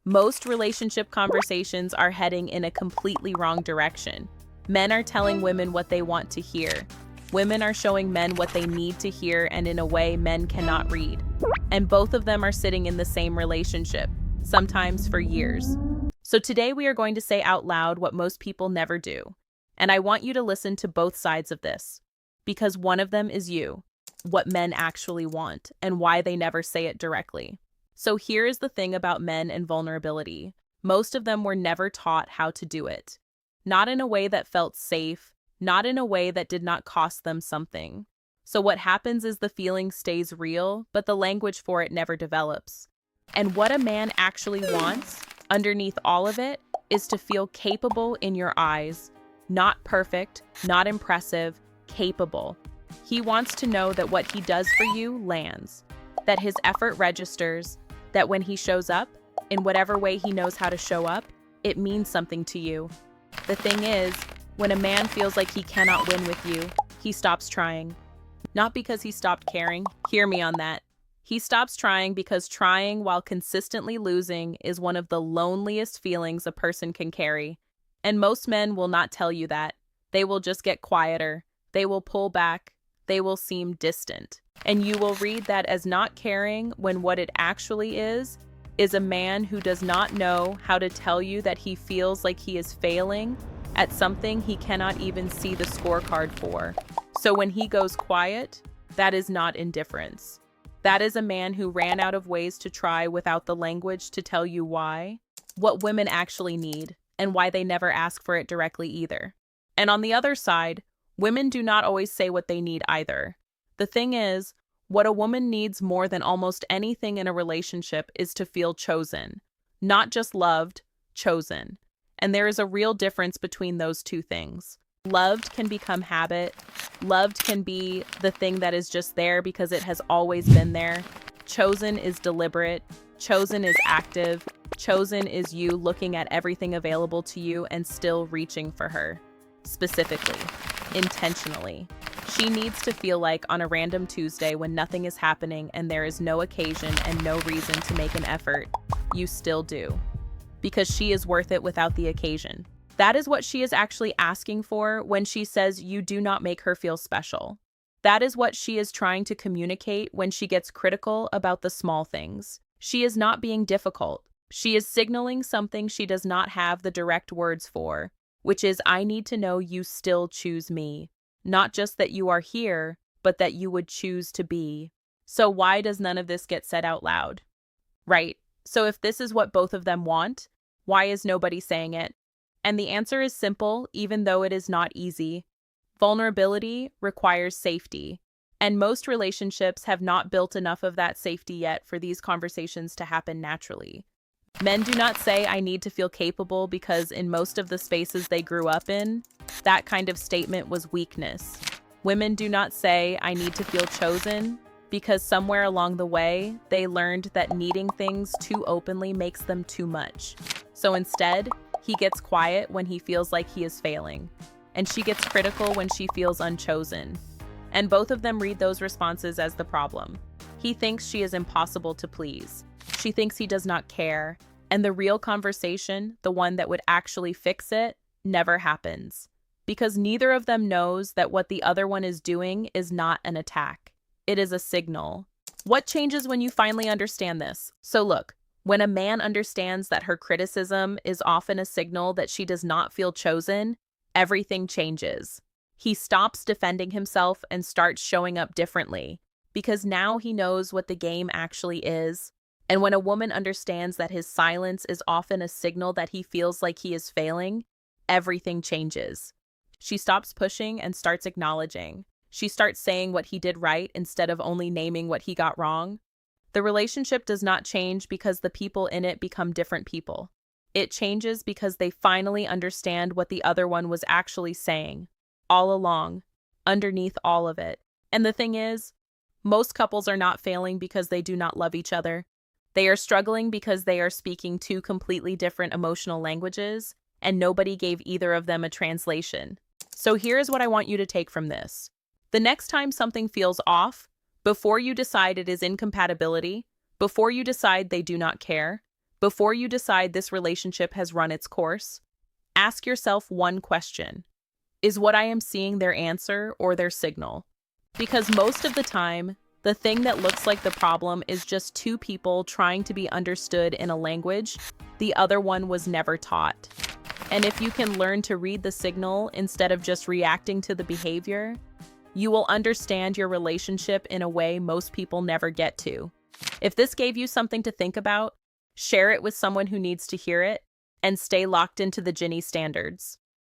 Most relationship conversations are heading in a completely wrong direction. Men are telling women what they want to hear. Women are showing men what they need to hear, and in a way men cannot read. And both of them are sitting in the same relationship, sometimes for years. So today we are going to say out loud what most people never do. And I want you to listen to both sides of this, because one of them is you, what men actually want, and why they never say it directly. So here is the thing about men and vulnerability. Most of them were never taught how to do it. Not in a way that felt safe, not in a way that did not cost them something. So what happens is the feeling stays real, but the language for it never develops. And what a man actually wants, underneath all of it, is to feel capable in your eyes. Not perfect, not impressive, capable. He wants to know that what he does for you lands, that his effort registers, that when he shows up, in whatever way he knows how to show up, it means something to you. The thing is, when a man feels like he cannot win with you, he stops trying. Not because he stopped caring, hear me on that. He stops trying because trying while consistently losing is one of the loneliest feelings a person can carry. And most men will not tell you that. They will just get quieter. They will pull back. They will seem distant. And you will read that as not caring when what it actually is a man who does not know how to tell you that he feels like he is failing at something he cannot even see the scorecard for. So when he goes quiet, that is not indifference. That is a man who ran out of ways to try without the language to tell you why, what women actually need, and why they never ask for it directly either. And on the other side, women do not always say what they need either. The thing is, what a woman needs more than almost anything in a relationship is to feel chosen. Not just loved, chosen. And there is a real difference between those two things. Loved can become habit. Loved can be the thing that is just there because it has always been there. Chosen is deliberate. Chosen is active. Chosen is you looking at everything available to you and still reaching for her. Specifically, intentionally. She needs to feel like on a random Tuesday when nothing is happening and there is no occasion and no reason to make an effort, you still do. Because she is worth it without the occasion. That is what she is actually asking for when she says you do not make her feel special. That is what she is trying to communicate when she gets critical about the small things. She is not being difficult. She is signaling something she does not have the direct words for, which is, I need to know you still choose me. Not just that you are here, but that you would choose to be. So why does none of this get said out loud? Right. So if this is what both of them want, why is nobody saying it? And the answer is simple, even though it is not easy. Vulnerability requires safety. And most relationships have not built enough of that safety yet for these conversations to happen naturally. Men do not say, I need to feel capable, because in most of the spaces they grew up in, that kind of statement was weakness. Women do not say, I need to feel chosen, because somewhere along the way, they learned that needing things too openly makes them too much. So instead, he gets quiet when he feels like he is failing, and she gets critical when she feels unchosen. And both of them read those responses as the problem. He thinks she is impossible to please. She thinks he does not care, and the real conversation, the one that would actually fix it, never happens. Because neither of them knows that what the other one is doing is not an attack. It is a signal. What changes when you finally understand this? So look, when a man understands that her criticism is often a signal that she does not feel chosen, everything changes. He stops defending himself and starts showing up differently, because now he knows what the game actually is. And when a woman understands that his silence is often a signal that he feels like he is failing, everything changes. She stops pushing and starts acknowledging. She starts saying what he did right instead of only naming what he got wrong. The relationship does not change because the people in it become different people. It changes because they finally understand what the other one was actually saying, all along, underneath all of it. And the thing is, most couples are not failing because they do not love each other. They are struggling because they are speaking two completely different emotional languages, and nobody gave either of them a translation. So here's what I want you to take from this. The next time something feels off, before you decide it is incompatibility, before you decide they do not care, Before you decide this relationship has run its course, ask yourself one question. Is what I am seeing their answer or their signal? Because most of the time, the thing that looks like the problem is just two people trying to be understood in a language the other one was never taught. And if you can learn to read the signal instead of just reacting to the behavior, you will understand your relationship in a way most people never get to. If this gave you something to think about, share it with someone who needs to hear it, and stay locked into the Ginny standards.